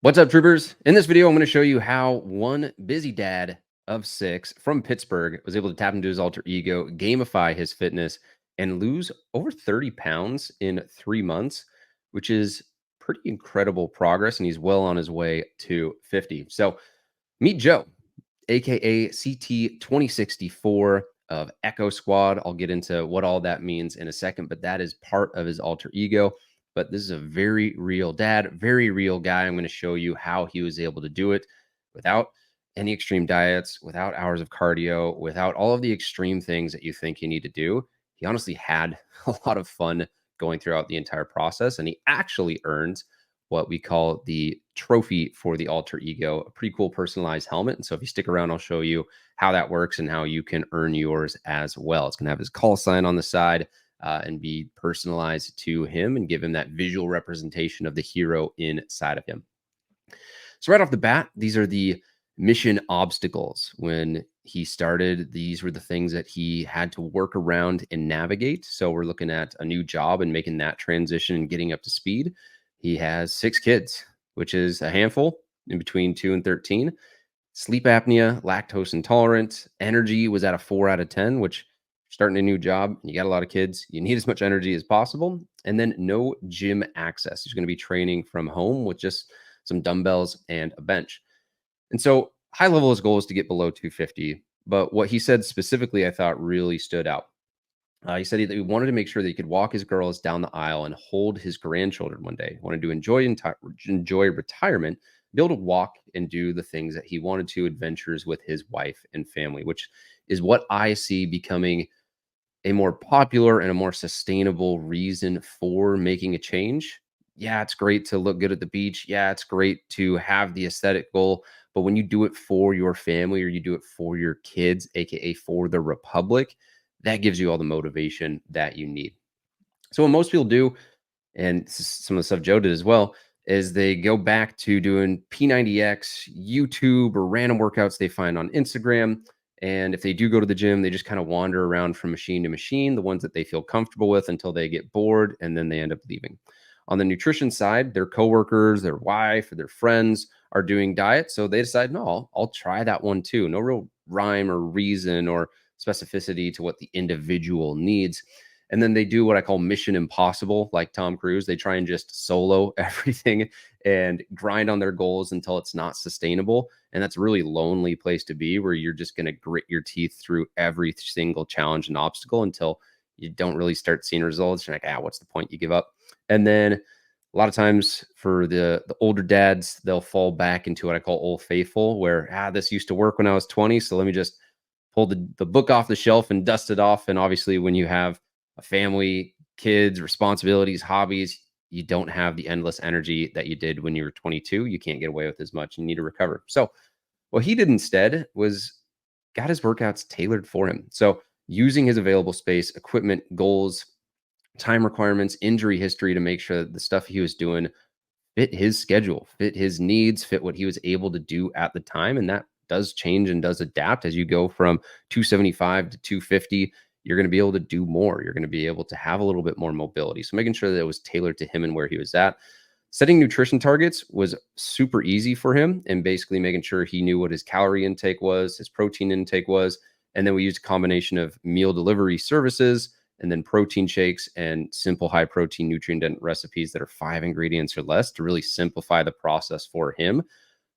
What's up, troopers? In this video, I'm going to show you how one busy dad of six from Pittsburgh was able to tap into his alter ego, gamify his fitness, and lose over 30 pounds in 3 months, which is pretty incredible progress. And he's well on his way to 50. So, meet Joe, aka CT 2064 of Echo Squad. I'll get into what all that means in a second, but that is part of his alter ego. But this is a very real dad, very real guy. I'm going to show you how he was able to do it without any extreme diets, without hours of cardio, without all of the extreme things that you think you need to do. He honestly had a lot of fun going throughout the entire process, and he actually earned what we call the trophy for the alter ego, a pretty cool personalized helmet. And so if you stick around, I'll show you how that works and how you can earn yours as well. It's going to have his call sign on the side and be personalized to him and give him that visual representation of the hero inside of him. So right off the bat, these are the mission obstacles. When he started, these were the things that he had to work around and navigate. So we're looking at a new job and making that transition and getting up to speed. He has 6 kids, which is a handful in between 2 and 13. Sleep apnea, lactose intolerant, energy was at a 4 out of 10, which starting a new job, you got a lot of kids, you need as much energy as possible. And then no gym access. He's going to be training from home with just some dumbbells and a bench. And so high level, his goal is to get below 250. But what he said specifically, I thought really stood out. He said that he wanted to make sure that he could walk his girls down the aisle and hold his grandchildren one day. He wanted to enjoy retirement, be able to walk and do the things that he wanted to, adventures with his wife and family, which is what I see becoming a more popular and a more sustainable reason for making a change. Yeah, it's great to look good at the beach. Yeah, it's great to have the aesthetic goal. But when you do it for your family or you do it for your kids, AKA for the Republic, that gives you all the motivation that you need. So, what most people do, and some of the stuff Joe did as well, is they go back to doing P90X, YouTube, or random workouts they find on Instagram. And if they do go to the gym, they just kind of wander around from machine to machine, the ones that they feel comfortable with until they get bored and then they end up leaving. On the nutrition side, their coworkers, their wife, or their friends are doing diet. So they decide, no, I'll try that one too. No real rhyme or reason or specificity to what the individual needs. And then they do what I call mission impossible, like Tom Cruise. They try and just solo everything and grind on their goals until it's not sustainable. And that's a really lonely place to be, where you're just going to grit your teeth through every single challenge and obstacle until you don't really start seeing results. You're like, what's the point? You give up. And then a lot of times for the older dads, they'll fall back into what I call old faithful, where this used to work when I was 20. So let me just pull the book off the shelf and dust it off. And obviously, when you have a family, kids, responsibilities, hobbies, you don't have the endless energy that you did when you were 22. You can't get away with as much. You need to recover. So what he did instead was got his workouts tailored for him. So using his available space, equipment, goals, time requirements, injury history to make sure that the stuff he was doing fit his schedule, fit his needs, fit what he was able to do at the time. And that does change and does adapt as you go from 275 to 250. You're going to be able to do more. You're going to be able to have a little bit more mobility. So making sure that it was tailored to him and where he was at. Setting nutrition targets was super easy for him, and basically making sure he knew what his calorie intake was, his protein intake was. And then we used a combination of meal delivery services and then protein shakes and simple high protein nutrient dense recipes that are 5 ingredients or less to really simplify the process for him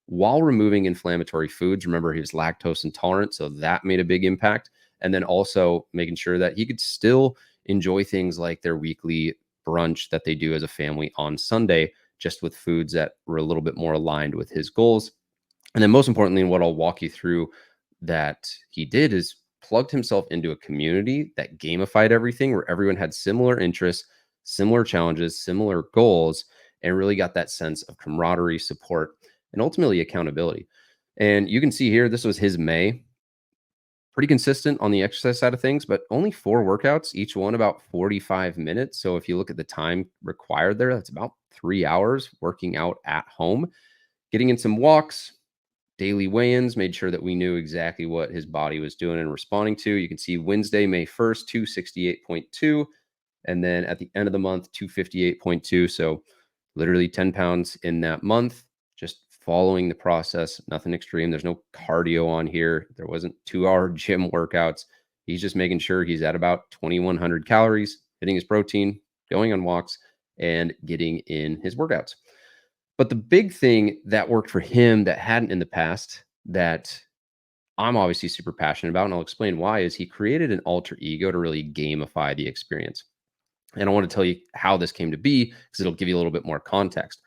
while removing inflammatory foods. Remember, he was lactose intolerant, so that made a big impact. And then also making sure that he could still enjoy things like their weekly brunch that they do as a family on Sunday, just with foods that were a little bit more aligned with his goals. And then most importantly, what I'll walk you through that he did is plugged himself into a community that gamified everything, where everyone had similar interests, similar challenges, similar goals, and really got that sense of camaraderie, support, and ultimately accountability. And you can see here, this was his May. Pretty consistent on the exercise side of things, but only 4 workouts, each one about 45 minutes. So if you look at the time required there, that's about 3 hours working out at home, getting in some walks, daily weigh-ins, made sure that we knew exactly what his body was doing and responding to. You can see Wednesday, May 1st, 268.2. And then at the end of the month, 258.2. So literally 10 pounds in that month, just following the process, nothing extreme. There's no cardio on here. There wasn't 2-hour gym workouts. He's just making sure he's at about 2,100 calories, hitting his protein, going on walks, and getting in his workouts. But the big thing that worked for him that hadn't in the past, that I'm obviously super passionate about, and I'll explain why, is he created an alter ego to really gamify the experience. And I want to tell you how this came to be because it'll give you a little bit more context.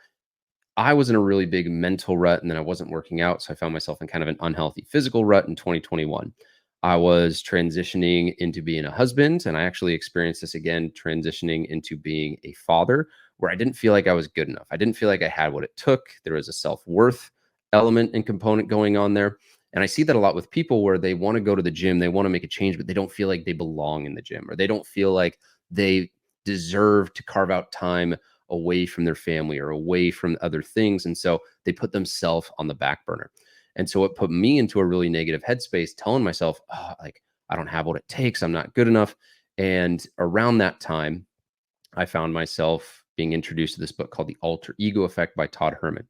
I was in a really big mental rut and then I wasn't working out. So I found myself in kind of an unhealthy physical rut in 2021. I was transitioning into being a husband, and I actually experienced this again, transitioning into being a father, where I didn't feel like I was good enough. I didn't feel like I had what it took. There was a self worth element and component going on there. And I see that a lot with people where they want to go to the gym, they want to make a change, but they don't feel like they belong in the gym, or they don't feel like they deserve to carve out time away from their family or away from other things. And so they put themselves on the back burner. And so it put me into a really negative headspace, telling myself, oh, like, I don't have what it takes. I'm not good enough. And around that time, I found myself being introduced to this book called The Alter Ego Effect by Todd Herman.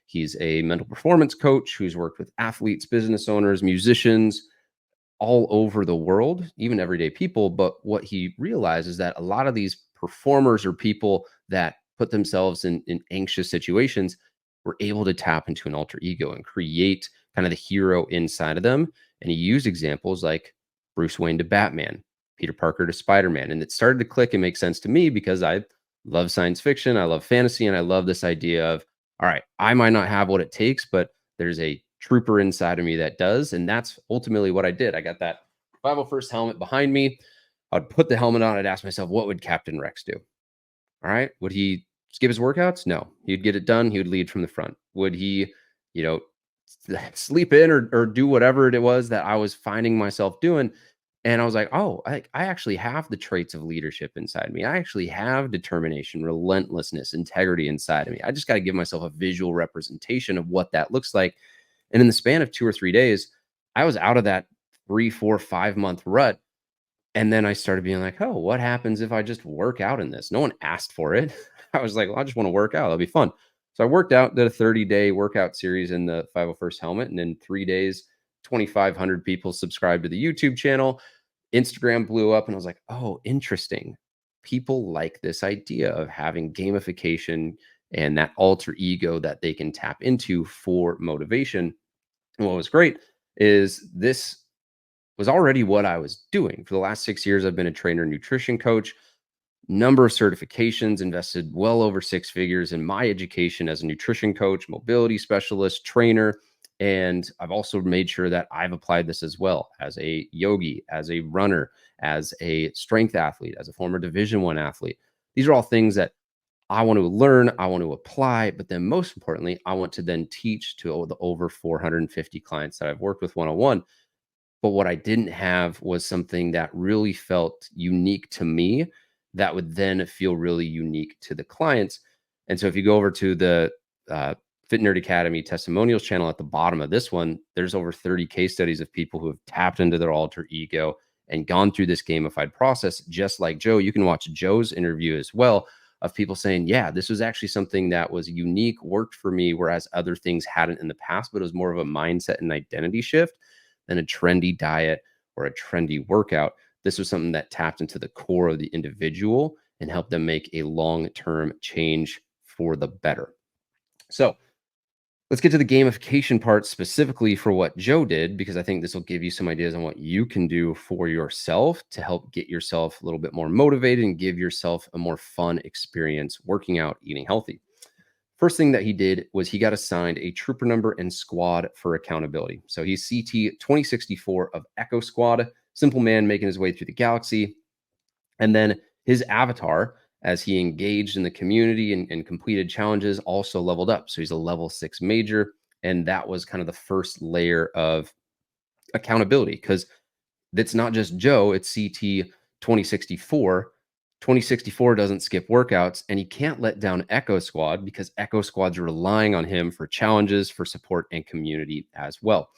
He's a mental performance coach who's worked with athletes, business owners, musicians all over the world, even everyday people. But what he realized is that a lot of these performers or people that put themselves in anxious situations were able to tap into an alter ego and create kind of the hero inside of them. And he used examples like Bruce Wayne to Batman, Peter Parker to Spider-Man. And it started to click and make sense to me because I love science fiction, I love fantasy, and I love this idea of, all right, I might not have what it takes, but there's a trooper inside of me that does. And that's ultimately what I did. I got that 501st helmet behind me. I'd put the helmet on. I'd ask myself, what would Captain Rex do? All right. Would he skip his workouts? No. He'd get it done. He would lead from the front. Would he, you know, sleep in or do whatever it was that I was finding myself doing? And I was like, oh, I actually have the traits of leadership inside me. I actually have determination, relentlessness, integrity inside of me. I just got to give myself a visual representation of what that looks like. And in the span of 2 or 3 days, I was out of that 3, 4, 5 month rut. And then I started being like, oh, what happens if I just work out in this? No one asked for it. I was like, well, I just want to work out. That'll be fun. So I worked out, did a 30-day workout series in the 501st helmet. And in 3 days, 2,500 people subscribed to the YouTube channel. Instagram blew up. And I was like, oh, interesting. People like this idea of having gamification and that alter ego that they can tap into for motivation. And what was great is this was already what I was doing. For the last 6 years, I've been a trainer, nutrition coach, number of certifications, invested well over 6 figures in my education as a nutrition coach, mobility specialist, trainer. And I've also made sure that I've applied this as well as a yogi, as a runner, as a strength athlete, as a former Division I athlete. These are all things that I want to learn, I want to apply, but then most importantly, I want to then teach to the over 450 clients that I've worked with one-on-one. But what I didn't have was something that really felt unique to me that would then feel really unique to the clients. And so if you go over to the Fit Nerd Academy testimonials channel at the bottom of this one, there's over 30 case studies of people who have tapped into their alter ego and gone through this gamified process, just like Joe. You can watch Joe's interview as well of people saying, yeah, this was actually something that was unique, worked for me, whereas other things hadn't in the past, but it was more of a mindset and identity shift than a trendy diet or a trendy workout. This was something that tapped into the core of the individual and helped them make a long-term change for the better. So let's get to the gamification part specifically for what Joe did, because I think this will give you some ideas on what you can do for yourself to help get yourself a little bit more motivated and give yourself a more fun experience working out, eating healthy. First thing that he did was he got assigned a trooper number and squad for accountability. So he's CT 2064 of Echo Squad, simple man making his way through the galaxy. And then his avatar, as he engaged in the community and completed challenges, also leveled up. So he's a level 6 major. And that was kind of the first layer of accountability, because that's not just Joe, it's CT 2064. 2064 doesn't skip workouts, and he can't let down Echo Squad because Echo Squad's relying on him for challenges, for support, and community as well.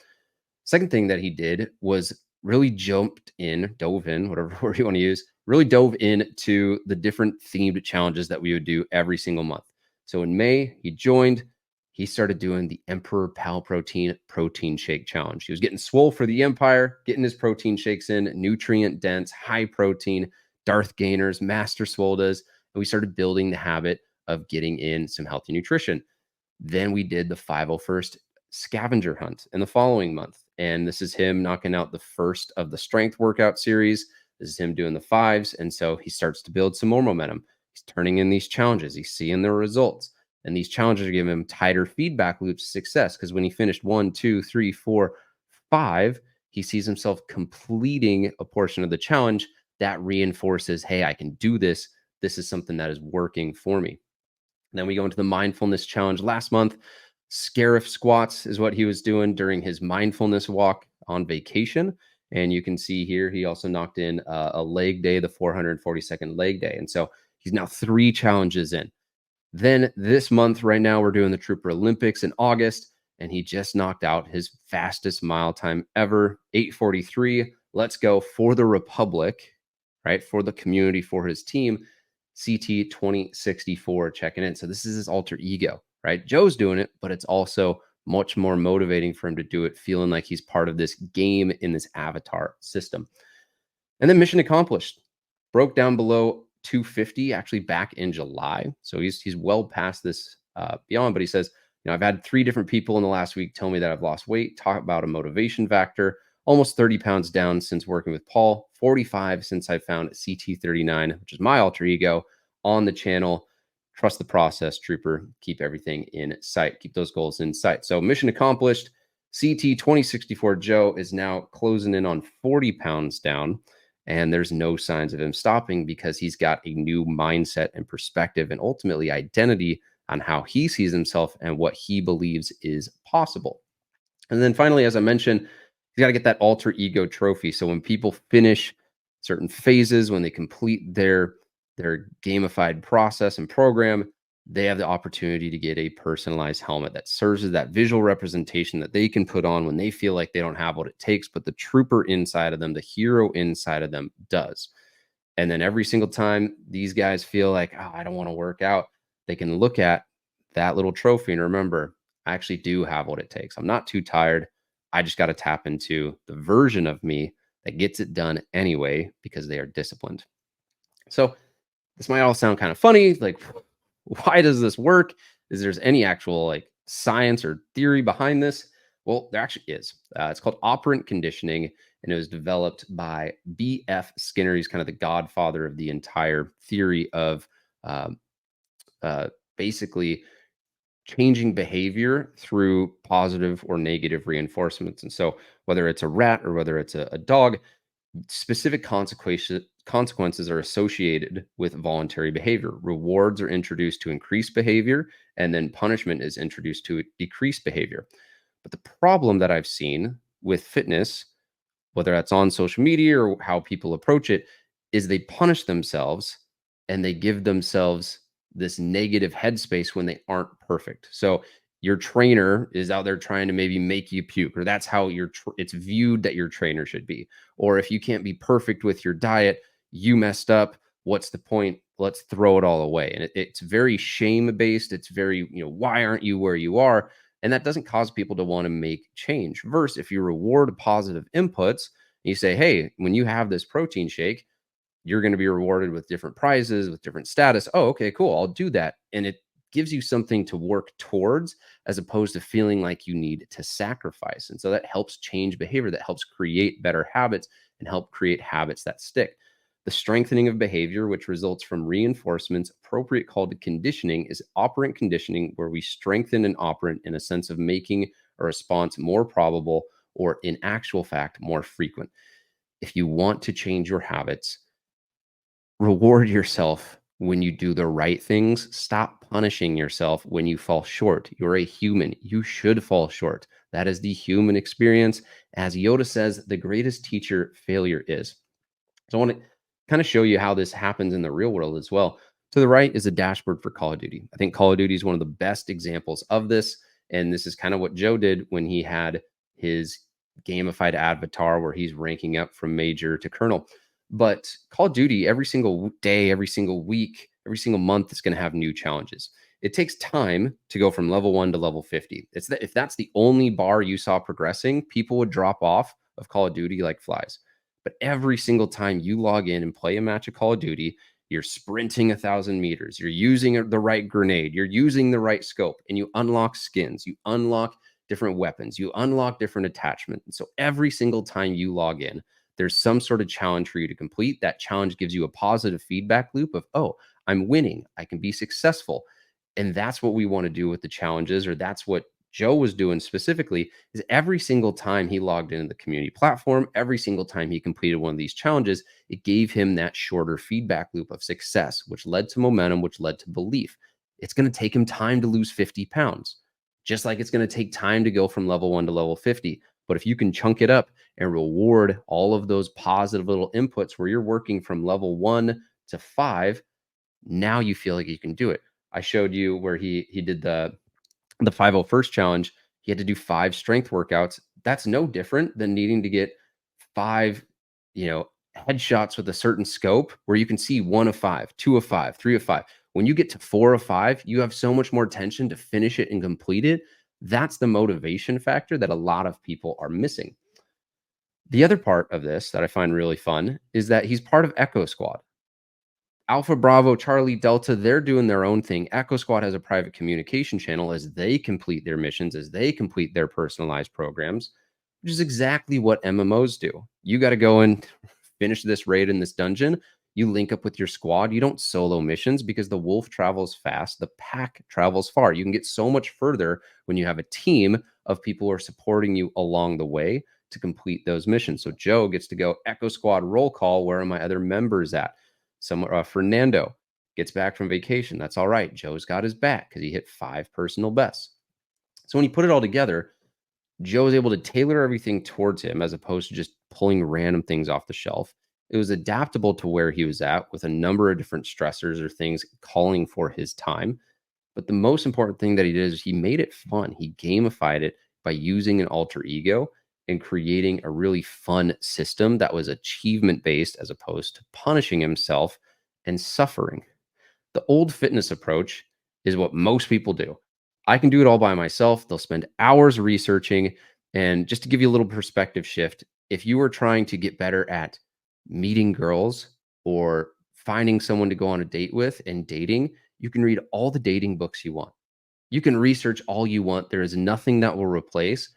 Second thing that he did was really dove in, whatever word you want to use, really dove into the different themed challenges that we would do every single month. So in May, he he started doing the Emperor Protein Shake Challenge. He was getting swole for the Empire, getting his protein shakes in, nutrient dense, high protein, Darth Gainers, Master Swoldas, and we started building the habit of getting in some healthy nutrition. Then we did the 501st scavenger hunt in the following month. And this is him knocking out the first of the strength workout series. This is him doing the fives. And so he starts to build some more momentum. He's turning in these challenges, he's seeing the results. And these challenges are giving him tighter feedback loops of success. Because when he finished 1, 2, 3, 4, 5, he sees himself completing a portion of the challenge that reinforces, hey, I can do this. This is something that is working for me. And then we go into the mindfulness challenge last month. Scarif squats is what he was doing during his mindfulness walk on vacation. And you can see here, he also knocked in a leg day, the 442nd leg day. And so he's now 3 challenges in. Then this month, right now, we're doing the Trooper Olympics in August, and he just knocked out his fastest mile time ever, 8:43. Let's go for the Republic, right? For the community, for his team, CT 2064 checking in. So this is his alter ego, right? Joe's doing it, but it's also much more motivating for him to do it, feeling like he's part of this game in this avatar system. And then mission accomplished. Broke down below 250 actually back in July. So he's well past this beyond, but he says, I've had 3 different people in the last week tell me that I've lost weight, talk about a motivation factor, almost 30 pounds down since working with Paul, 45 since I found CT39, which is my alter ego on the channel. Trust the process, Trooper. Keep everything in sight. Keep those goals in sight. So mission accomplished. CT 2064 Joe is now closing in on 40 pounds down. And there's no signs of him stopping because he's got a new mindset and perspective and ultimately identity on how he sees himself and what he believes is possible. And then finally, as I mentioned, he's got to get that alter ego trophy. So when people finish certain phases, when they complete their gamified process and program, they have the opportunity to get a personalized helmet that serves as that visual representation that they can put on when they feel like they don't have what it takes, but the trooper inside of them, the hero inside of them does. And then every single time these guys feel like, oh, I don't want to work out, they can look at that little trophy and remember, I actually do have what it takes. I'm not too tired. I just got to tap into the version of me that gets it done anyway because they are disciplined. So this might all sound kind of funny, like, why does this work? Is there's any actual like science or theory behind this? Well, there actually is. It's called operant conditioning, and it was developed by B.F. Skinner. He's kind of the godfather of the entire theory of um, basically changing behavior through positive or negative reinforcements. And so, whether it's a rat or whether it's a dog, specific consequences are associated with voluntary behavior. Rewards are introduced to increase behavior, and then punishment is introduced to decrease behavior. But the problem that I've seen with fitness, whether that's on social media or how people approach it, is they punish themselves and they give themselves this negative headspace when they aren't perfect. So your trainer is out there trying to maybe make you puke, or that's how it's viewed that your trainer should be. Or if you can't be perfect with your diet, you messed up. What's the point? Let's throw it all away. And it's very shame based. It's very, why aren't you where you are? And that doesn't cause people to want to make change. Versus if you reward positive inputs, you say, hey, when you have this protein shake, you're going to be rewarded with different prizes, with different status. Oh, okay, cool. I'll do that. And it gives you something to work towards as opposed to feeling like you need to sacrifice. And so that helps change behavior, that helps create better habits and help create habits that stick. The strengthening of behavior, which results from reinforcements, appropriate called conditioning, is operant conditioning, where we strengthen an operant in a sense of making a response more probable or, in actual fact, more frequent. If you want to change your habits, reward yourself when you do the right things. Stop punishing yourself when you fall short. You're a human. You should fall short. That is the human experience. As Yoda says, the greatest teacher failure is. So I want to kind of show you how this happens in the real world as well. To the right is a dashboard for Call of Duty. I think Call of Duty is one of the best examples of this. And this is kind of what Joe did when he had his gamified avatar where he's ranking up from major to colonel. But Call of Duty, every single day, every single week, every single month is going to have new challenges. It takes time to go from level 1 to level 50. It's that if that's the only bar you saw progressing, people would drop off of Call of Duty like flies. But every single time you log in and play a match of Call of Duty, you're sprinting 1,000 meters, you're using the right grenade, you're using the right scope, and you unlock skins, you unlock different weapons, you unlock different attachments. And so every single time you log in, there's some sort of challenge for you to complete. That challenge gives you a positive feedback loop of, oh, I'm winning, I can be successful. And that's what we want to do with the challenges, or that's what Joe was doing specifically, is every single time he logged into the community platform, every single time he completed one of these challenges, it gave him that shorter feedback loop of success, which led to momentum, which led to belief. It's going to take him time to lose 50 pounds, just like it's going to take time to go from level 1 to level 50. But if you can chunk it up and reward all of those positive little inputs where you're working from level 1 to 5, now you feel like you can do it. I showed you where he did the 501st challenge. He had to do 5 strength workouts. That's no different than needing to get 5, you know, headshots with a certain scope where you can see 1 of 5, 2 of 5, 3 of 5. When you get to 4 of 5, you have so much more tension to finish it and complete it. That's the motivation factor that a lot of people are missing. The other part of this that I find really fun is that he's part of Echo Squad. Alpha Bravo, Charlie Delta, they're doing their own thing. Echo Squad has a private communication channel as they complete their missions, as they complete their personalized programs, which is exactly what MMOs do. You got to go and finish this raid in this dungeon. You link up with your squad. You don't solo missions because the wolf travels fast, the pack travels far. You can get so much further when you have a team of people who are supporting you along the way to complete those missions. So Joe gets to go Echo Squad roll call. Where are my other members at? Fernando gets back from vacation. That's all right. Joe's got his back because he hit 5 personal bests. So when you put it all together, Joe was able to tailor everything towards him as opposed to just pulling random things off the shelf. It was adaptable to where he was at with a number of different stressors or things calling for his time. But the most important thing that he did is he made it fun. He gamified it by using an alter ego and creating a really fun system that was achievement based as opposed to punishing himself and suffering. The old fitness approach is what most people do. I can do it all by myself. They'll spend hours researching. And just to give you a little perspective shift, if you were trying to get better at meeting girls or finding someone to go on a date with and dating, you can read all the dating books you want. You can research all you want. There is nothing that will replace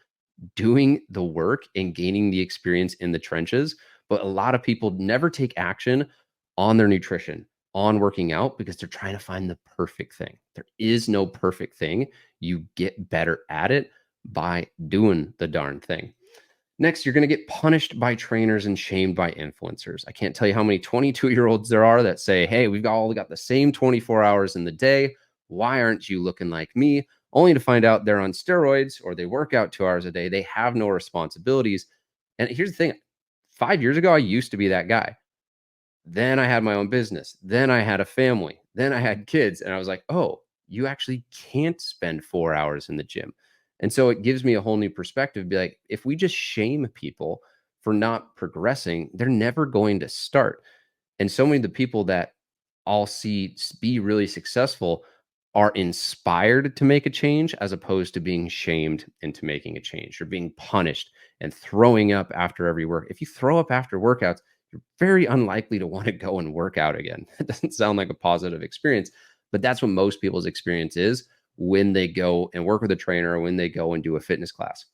doing the work and gaining the experience in the trenches. But a lot of people never take action on their nutrition, on working out, because they're trying to find the perfect thing. There is no perfect thing. You get better at it by doing the darn thing. Next, you're going to get punished by trainers and shamed by influencers. I can't tell you how many 22-year-olds there are that say, hey, we've all got the same 24 hours in the day. Why aren't you looking like me? Only to find out they're on steroids or they work out 2 hours a day. They have no responsibilities. And here's the thing, 5 years ago, I used to be that guy. Then I had my own business. Then I had a family. Then I had kids. And I was like, oh, you actually can't spend 4 hours in the gym. And so it gives me a whole new perspective. Be like, if we just shame people for not progressing, they're never going to start. And so many of the people that I'll see be really successful are inspired to make a change as opposed to being shamed into making a change or being punished and throwing up after every work. If you throw up after workouts, you're very unlikely to want to go and work out again. It doesn't sound like a positive experience, but that's what most people's experience is when they go and work with a trainer or when they go and do a fitness class.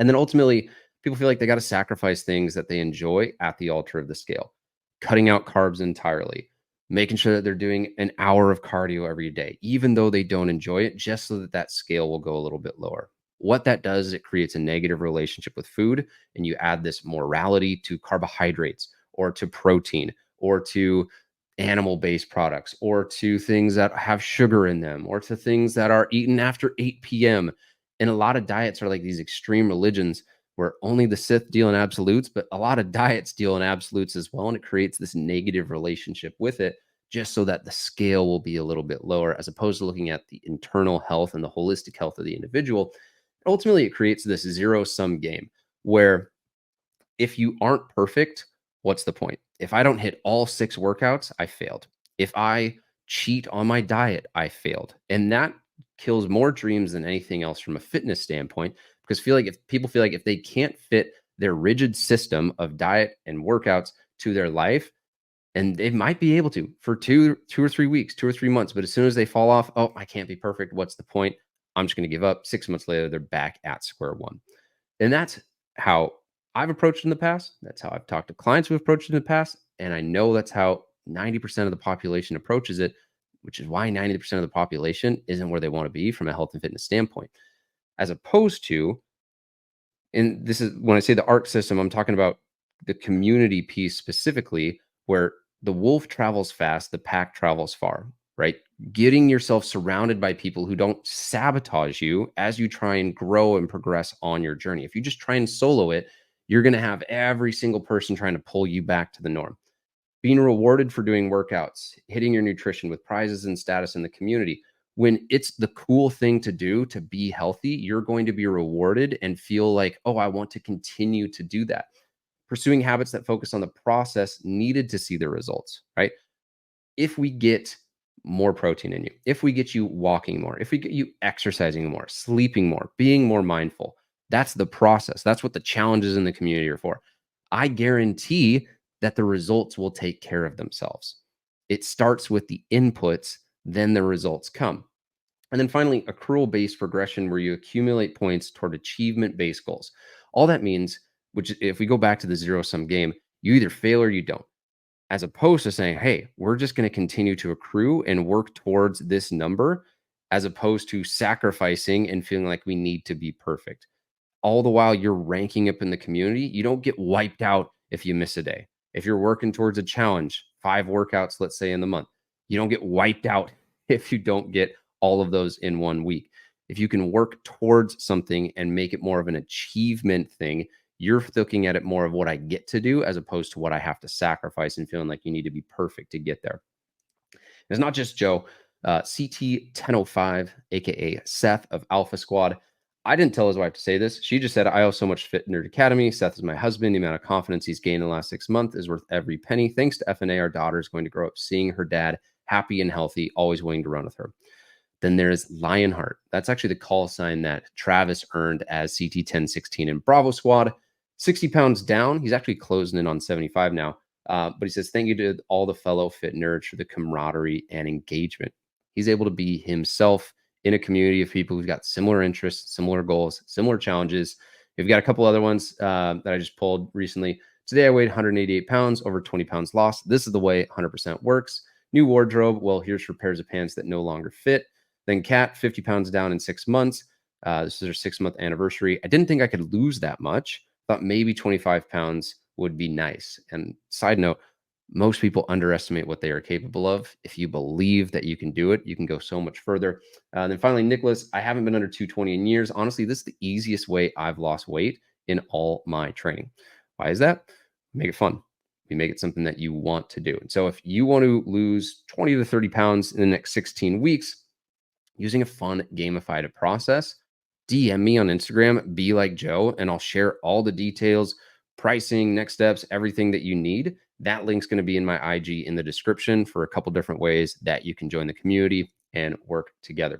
And then ultimately, people feel like they got to sacrifice things that they enjoy at the altar of the scale, cutting out carbs entirely, making sure that they're doing an hour of cardio every day, even though they don't enjoy it, just so that that scale will go a little bit lower. What that does is it creates a negative relationship with food, and you add this morality to carbohydrates or to protein or to animal based products or to things that have sugar in them or to things that are eaten after 8 p.m. And a lot of diets are like these extreme religions where only the Sith deal in absolutes, but a lot of diets deal in absolutes as well. And it creates this negative relationship with it just so that the scale will be a little bit lower as opposed to looking at the internal health and the holistic health of the individual. Ultimately, it creates this zero sum game where if you aren't perfect, what's the point? If I don't hit all 6 workouts, I failed. If I cheat on my diet, I failed. And that kills more dreams than anything else from a fitness standpoint, because people feel like if they can't fit their rigid system of diet and workouts to their life, and they might be able to for 2 or 3 weeks, 2 or 3 months, but as soon as they fall off, oh, I can't be perfect. What's the point? I'm just going to give up. 6 months later, they're back at square one. And that's how I've approached it in the past. That's how I've talked to clients who have approached it in the past. And I know that's how 90% of the population approaches it, which is why 90% of the population isn't where they want to be from a health and fitness standpoint. As opposed to, and this is when I say the ARC system, I'm talking about the community piece specifically, where the wolf travels fast, the pack travels far, right? Getting yourself surrounded by people who don't sabotage you as you try and grow and progress on your journey. If you just try and solo it, you're going to have every single person trying to pull you back to the norm. Being rewarded for doing workouts, hitting your nutrition with prizes and status in the community. When it's the cool thing to do to be healthy, you're going to be rewarded and feel like, oh, I want to continue to do that. Pursuing habits that focus on the process needed to see the results, right? If we get more protein in you, if we get you walking more, if we get you exercising more, sleeping more, being more mindful, that's the process. That's what the challenges in the community are for. I guarantee that the results will take care of themselves. It starts with the inputs, then the results come. And then finally, accrual based progression where you accumulate points toward achievement based goals. All that means, which if we go back to the zero sum game, you either fail or you don't, as opposed to saying, hey, we're just going to continue to accrue and work towards this number, as opposed to sacrificing and feeling like we need to be perfect. All the while you're ranking up in the community, you don't get wiped out if you miss a day. If you're working towards a challenge, 5 workouts, let's say in the month, you don't get wiped out if you don't get all of those in one week. If you can work towards something and make it more of an achievement thing, you're looking at it more of what I get to do as opposed to what I have to sacrifice and feeling like you need to be perfect to get there. It's not just Joe. CT 1005, aka Seth of Alpha Squad. I didn't tell his wife to say this. She just said, I owe so much Fit Nerd Academy. Seth is my husband. The amount of confidence he's gained in the last 6 months is worth every penny. Thanks to FNA, our daughter is going to grow up seeing her dad happy and healthy, always willing to run with her. Then there's Lionheart. That's actually the call sign that Travis earned as CT 1016 in Bravo Squad. 60 pounds down. He's actually closing in on 75 now. But he says, thank you to all the fellow fit nerds for the camaraderie and engagement. He's able to be himself in a community of people who've got similar interests, similar goals, similar challenges. We've got a couple other ones that I just pulled recently. Today I weighed 188 pounds, over 20 pounds lost. This is the way 100% works. New wardrobe. Well, here's for pairs of pants that no longer fit. Then Kat, 50 pounds down in 6 months. This is her 6-month anniversary. I didn't think I could lose that much. Thought maybe 25 pounds would be nice. And side note, most people underestimate what they are capable of. If you believe that you can do it, you can go so much further. Then finally, Nicholas, I haven't been under 220 in years. Honestly, this is the easiest way I've lost weight in all my training. Why is that? Make it fun. We make it something that you want to do. And so if you want to lose 20 to 30 pounds in the next 16 weeks, using a fun gamified process, DM me on Instagram, be like Joe, and I'll share all the details, pricing, next steps, everything that you need. That link's going to be in my IG in the description for a couple different ways that you can join the community and work together.